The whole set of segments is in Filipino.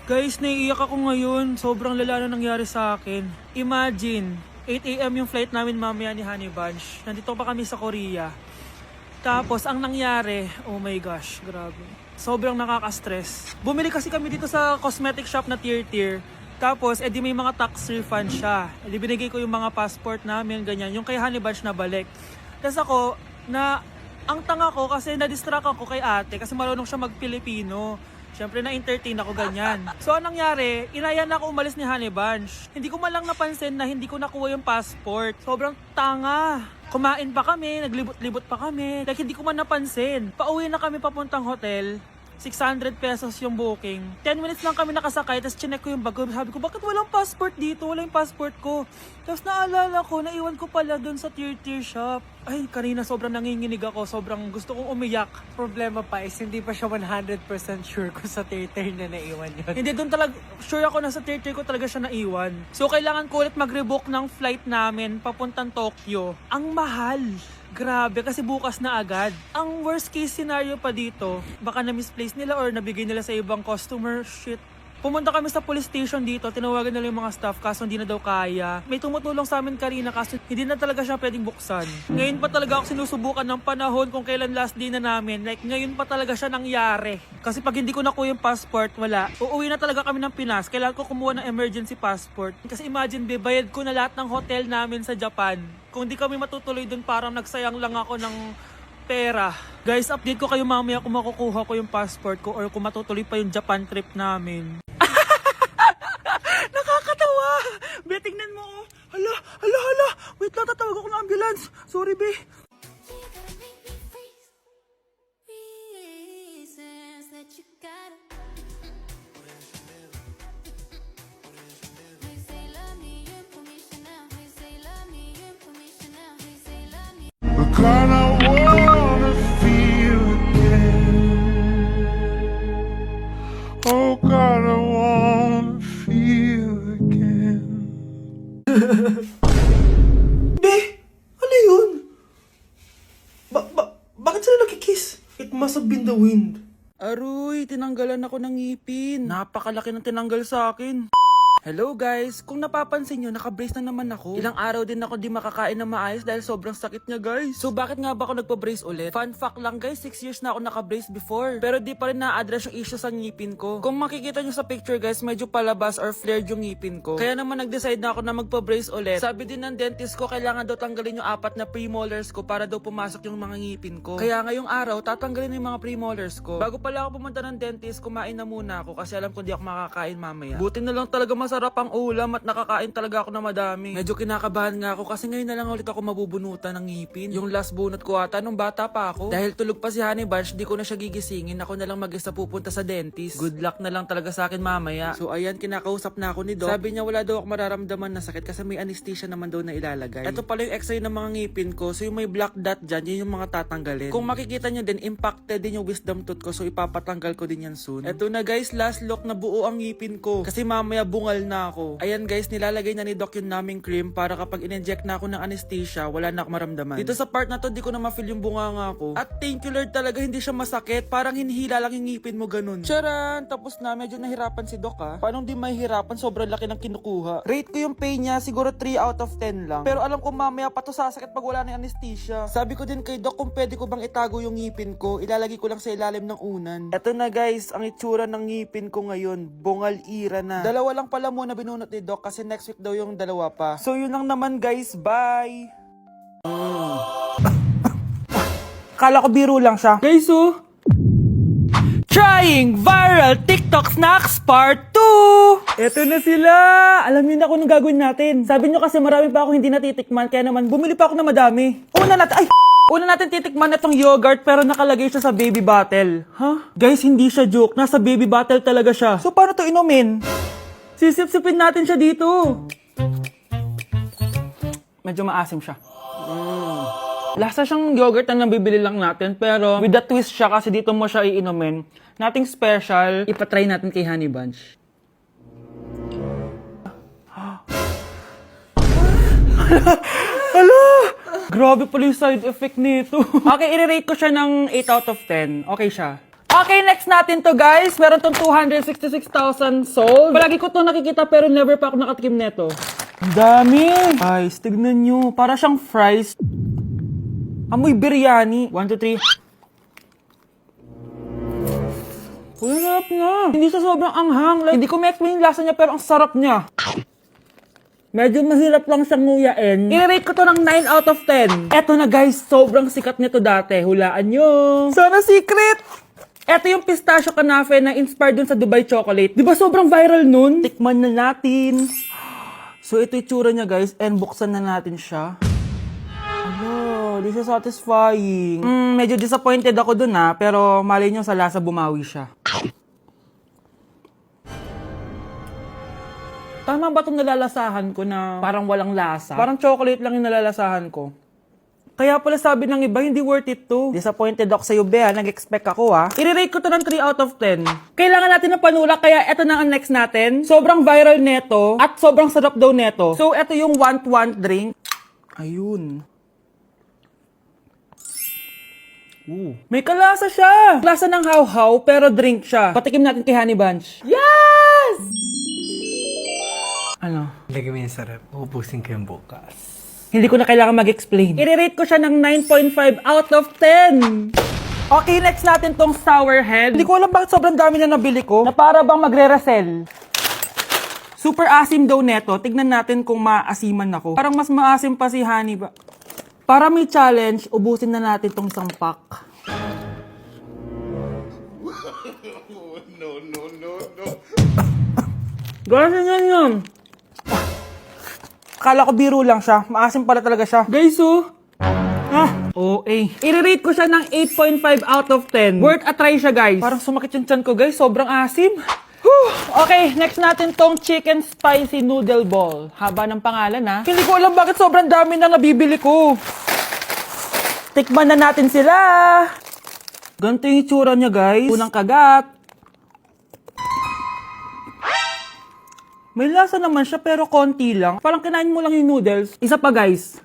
Guys, naiiyak ako ngayon. Sobrang lala na nangyari sa akin. Imagine, 8 AM yung flight namin mamaya ni Honey Bunch. Nandito pa kami sa Korea. Tapos, ang nangyari, oh my gosh, grabe. Sobrang nakaka-stress. Bumili kasi kami dito sa cosmetic shop na tier. Tapos, edi may mga tax refund siya. Edi binigay ko yung mga passport namin, ganyan. Yung kay Honey Bunch na balik. Tapos ako, ang tanga ko kasi na-distract ako kay ate kasi marunong siya mag-Pilipino. Siyempre na-entertain ako ganyan. So anong nangyari, inayan na ako umalis ni Honey Bunch. Hindi ko man lang napansin na hindi ko nakuha yung passport. Sobrang tanga. Kumain pa kami, naglibot-libot pa kami. Like hindi ko man napansin. Pauwi na kami papuntang hotel. 600 pesos yung booking. 10 minutes lang kami nakasakay, tapos chinek ko yung bag ko. Sabi ko, bakit walang passport dito? Wala yung passport ko. Tapos naalala ko, naiwan ko pala doon sa tier shop. Ay, kanina sobrang nanginginig ako. Sobrang gusto kong umiyak. Problema pa is hindi pa siya 100% sure kung sa tier na naiwan yun. Hindi, doon talaga, sure ako na sa tier ko talaga siya naiwan. So, kailangan ko ulit mag-rebook ng flight namin papuntang Tokyo. Ang mahal. Grabe, kasi bukas na agad. Ang worst case scenario pa dito, baka na-misplace nila or nabigay nila sa ibang customer. Shit. Pumunta kami sa police station dito, tinawagan nila yung mga staff kaso hindi na daw kaya. May tumutulong sa amin kanina kaso hindi na talaga siya pwedeng buksan. Ngayon pa talaga ako sinusubukan ng panahon kung kailan last day na namin. Like ngayon pa talaga siya nangyari. Kasi pag hindi ko nakuha yung passport, wala. Uuwi na talaga kami ng Pinas. Kailangan ko kumuha ng emergency passport. Kasi imagine, bayad ko na lahat ng hotel namin sa Japan. Kung di kami matutuloy dun, parang nagsayang lang ako ng pera. Guys, update ko kayo mamaya kung makukuha ko yung passport ko or kung matutuloy pa yung Japan trip namin. Nakakatawa! Be, tingnan mo oh. Hala. Wait lang, tatawag ako ng ambulance. Sorry, be. God, I wanna feel again. Oh God, I wanna feel again. Be, ano yun? Bakit sila nagkikiss? It must have been the wind. Aroy, tinanggalan ako ng ngipin. Napakalaki ng tinanggal sa akin. Hello guys! Kung napapansin nyo, naka-brace na naman ako. Ilang araw din ako di makakain na maayos dahil sobrang sakit niya guys. So bakit nga ba ako nagpa-brace ulit? Fun fact lang guys, 6 years na ako naka-brace before. Pero di pa rin na-address yung issue sa ngipin ko. Kung makikita nyo sa picture guys, medyo palabas or flared yung ngipin ko. Kaya naman nag-decide na ako na magpa-brace ulit. Sabi din ng dentist ko, kailangan daw tanggalin yung 4 na premolars ko para daw pumasok yung mga ngipin ko. Kaya ngayong araw, tatanggalin yung mga premolars ko. Bago pala ako pumunta ng dentist, kumain na muna ako kasi alam ko di ako makakain mamaya. Buti na lang talaga masarap ang ulam at nakakain talaga ako na madami. Medyo kinakabahan nga ako kasi ngayon na lang ulit ako mabubunutan ng ngipin. Yung last bunot ko ata nung bata pa ako. Dahil tulog pa si Honey Bunch, di ko na siya gigisingin. Ako na lang mag-isa pupunta sa dentist. Good luck na lang talaga sa akin mamaya. So ayan, kinakausap na ako ni Doc. Sabi niya wala daw ako mararamdaman na sakit kasi may anesthesia naman daw na ilalagay. Ito pala yung x-ray ng mga ngipin ko. So yung may black dot dyan, yun yung mga tatanggalin. Kung makikita nyo din, impacted din yung wisdom tooth ko. So ipapatanggal ko din yan soon. Ito na guys, last look na buo ang ngipin ko. Kasi mamaya bungal na ako. Ayan guys, nilalagay na ni Doc yung naming cream para kapag in-inject na ako ng anesthesia, wala na ako maramdaman. Dito sa part na to, di ko na ma-feel yung bunganga ko. At thank you Lord talaga, hindi siya masakit. Parang hinihila lang yung ngipin mo ganun. Charan! Tapos na, medyo nahirapan si Doc ha. Paano di mahirapan? Sobrang laki ng kinukuha. Rate ko yung pain niya, siguro 3 out of 10 lang. Pero alam ko mamaya pa to sasakit pag wala na yung anesthesia. Sabi ko din kay Doc kung pwede ko bang itago yung ngipin ko, ilalagay ko lang sa ilalim ng unan. Eto na guys, ang itsura ng ngipin ko ngayon. Bungal ira na. Dalawa lang pala muna binunot ni Doc kasi next week daw yung dalawa pa. So yun lang naman guys, bye! Kala ko biro lang siya. Guys oh! Trying Viral TikTok Snacks Part 2! Eto na sila! Alam niyo na kung anong gagawin natin. Sabi niyo kasi marami pa ako hindi natitikman kaya naman bumili pa ako na madami. Una natin titikman itong yogurt pero nakalagay siya sa baby bottle. Huh? Guys, hindi siya joke. Nasa baby bottle talaga siya. So paano to inumin? Sisip-sipin natin siya dito. Medyo maasim siya. Lasa siyang yogurt na nabibili lang natin pero with a twist siya kasi dito mo siya iinumin. Nothing special. Ipatry natin kay Honey Bunch. Hala! Grabe pala yung side effect nito. Okay, i-rate ko siya ng 8 out of 10. Okay siya. Okay, next natin to guys. Meron tong 266,000 sold. Palagi ko to nakikita pero never pa ako nakatikim neto. Ang dami! Guys, tignan nyo. Para siyang fries. Amoy biryani. 1, 2, 3. Uy, sarap na. Hindi sa sobrang anghang. Like, hindi ko ma-explain yung lasa niya pero ang sarap niya. Medyo mahirap lang siyang nguyain. I-rate ko to ng 9 out of 10. Eto na guys, sobrang sikat nito dati. Hulaan nyo. Sana secret! Eto yung pistachio kanafe na inspired dun sa Dubai chocolate. Di ba sobrang viral nun? Tikman na natin. So ito yung tsura niya guys, and buksan na natin siya. Ano, di siya satisfying. Medyo disappointed ako dun pero malay nyo sa lasa bumawi siya. Tama ba itong nalalasahan ko na parang walang lasa? Parang chocolate lang yung nalalasahan ko. Kaya pala sabi ng iba, hindi worth it to. Disappointed ako sa'yo, Bea. Nag-expect ako, I-rate ko to ng 3 out of 10. Kailangan natin ng panulak, kaya eto na ang next natin. Sobrang viral neto, at sobrang sarap daw neto. So, eto yung want drink. Ayun. Ooh. May kalasa siya! Lasa ng how-how, pero drink siya. Patikim natin kay Honey Bunch. Yes! Ano? Lagay mo yung sarap. Uubusin ko yung bukas. Hindi ko na kailangan mag-explain. I-rate ko siya ng 9.5 out of 10. Okay, next natin tong sour head. Hindi ko alam bakit sobrang dami na nabili ko. Na para bang magre-resell. Super asim daw neto. Tignan natin kung maasiman ako. Parang mas maasim pa si Honey ba? Para may challenge, ubusin na natin tong isang pack. Ganyan yan yun. Akala ko biro lang siya. Maasim pala talaga siya. Guys, OA. I-rate ko siya ng 8.5 out of 10. Worth a try siya, guys. Parang sumakit yung tiyan ko, guys. Sobrang asim. Okay, next natin tong chicken spicy noodle ball. Haba ng pangalan, Hindi ko alam bakit sobrang dami na nabibili ko. Tikman na natin sila. Ganito yung itsura niya, guys. Unang kagat. May lasa naman siya pero konti lang. Parang kinain mo lang yung noodles. Isa pa guys.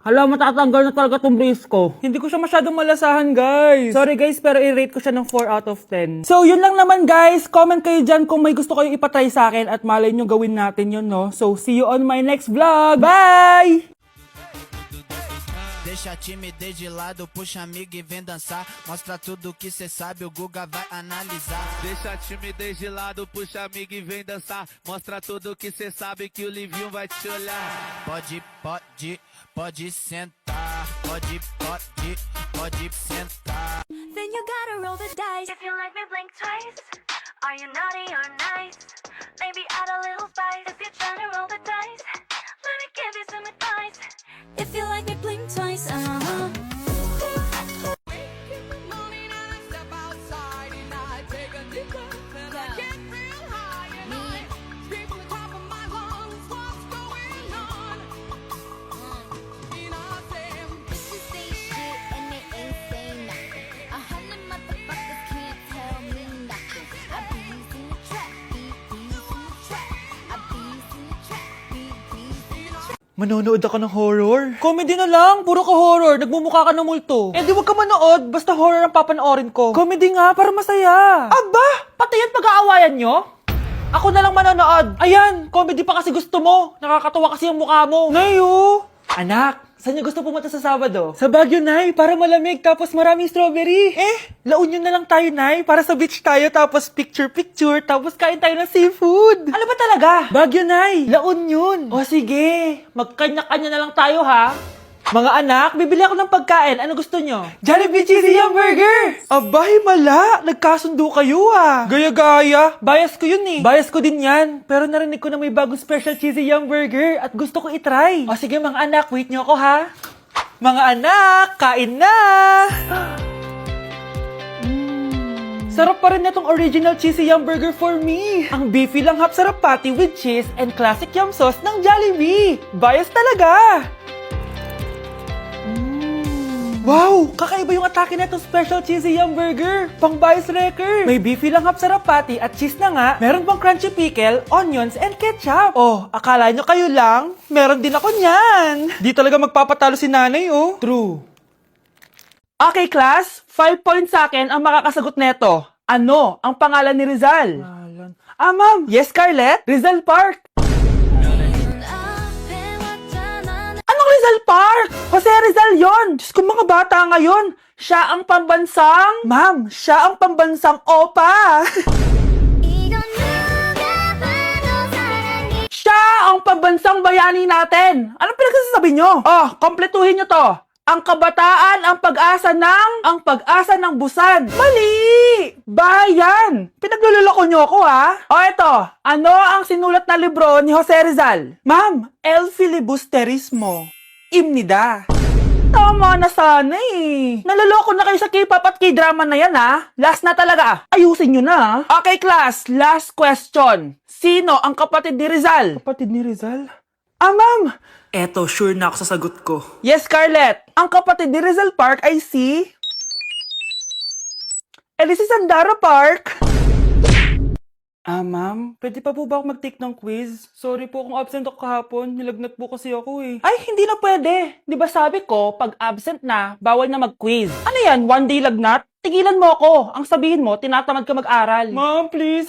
Hala, matatanggal na talaga tong brace ko. Hindi ko siya masyadong malasahan guys. Sorry guys, pero i-rate ko siya ng 4 out of 10. So yun lang naman guys. Comment kayo dyan kung may gusto kayong ipatry sa akin at malay nyo gawin natin yun, no? So see you on my next vlog. Bye! Deixa a timidez de lado, puxa amigo e vem dançar. Mostra tudo que cê sabe, o Guga vai analisar. Deixa a timidez de lado, puxa amigo e vem dançar. Mostra tudo que cê sabe que o Livinho vai te olhar. Pode sentar. Pode sentar. Then you gotta roll the dice. If you like me, blink twice. Are you naughty or nice? Maybe add a little spice. If you're trying to roll the dice, let me give you some advice. If you like me, blink twice. Manonood ako ng horror? Comedy na lang, puro ka horror, nagmumukha ka ng multo. Eh di wag ka manood, basta horror ang papanoorin ko. Comedy nga, para masaya. Aba, pati yan pag-aawayan nyo? Ako na lang manonood. Ayan, comedy pa kasi gusto mo. Nakakatawa kasi yung mukha mo. Nayo! Anak, saan niyo gusto pumunta sa Sabado? Sa Baguio, Nay, para malamig tapos maraming strawberry. La Union na lang tayo, Nay, para sa beach tayo tapos picture-picture tapos kain tayo ng seafood. Ano ba talaga? Baguio, Nay, La Union. O sige, magkanya-kanya na lang tayo, ha? Mga anak, bibili ako ng pagkain. Ano gusto nyo? Jollibee Cheesy Yum Burger! Abay, mala! Nagkasundo kayo, Gaya-gaya. Bias ko yun, Bias ko din yan. Pero narinig ko na may bagong special Cheesy Yum Burger at gusto ko itry. O sige, mga anak, wait nyo ako, ha? Mga anak, kain na! Sarap pa rin itong original Cheesy Yum Burger for me. Ang beefy lang hap sarap patty with cheese and classic yum sauce ng Jollibee. Bias talaga! Wow! Kakaiba yung atake na itong special cheesy yum burger. Pang bias wrecker. May beefy lang hap sarap patty at cheese na nga. Meron pang crunchy pickle, onions, and ketchup. Oh, akala nyo kayo lang? Meron din ako niyan. Di talaga magpapatalo si nanay, oh. True. Okay, class. 5 points sa akin ang makakasagot neto. Ano ang pangalan ni Rizal? Ma'am. Yes, Scarlett? Rizal Park. Anong Rizal Park? Jose Rizal yon. Diyos ko, mga bata ngayon. Siya ang pambansang... Ma'am, siya ang pambansang opa. Siya ang pambansang bayani natin. Anong pinagsasabi nyo? Oh, kompletuhin nyo to. Ang kabataan, ang pag-asa ng busan. Mali! Bayan! Pinagluloko nyo ako, ha? O eto, ano ang sinulat na libro ni Jose Rizal? Ma'am, El Filibusterismo. Imnida. Tama na sana eh. Naloloko na kayo sa K-pop at K-drama na yan, ha? Last na talaga. Ayusin nyo na. Okay, class. Last question. Sino ang kapatid ni Rizal? Kapatid ni Rizal? Ma'am. Eto, sure na ako sa sagot ko. Yes, Scarlett. Ang kapatid ni Rizal Park ay si... si Sandara Park. Ma'am, pwede pa po ba ako mag-take ng quiz? Sorry po kung absent ako kahapon. Nilagnat po kasi ako eh. Ay, hindi na pwede. Di ba sabi ko, pag absent na, bawal na mag-quiz. Ano yan, one day lagnat? Tigilan mo ako. Ang sabihin mo, tinatamad ka mag-aral. Ma'am, please,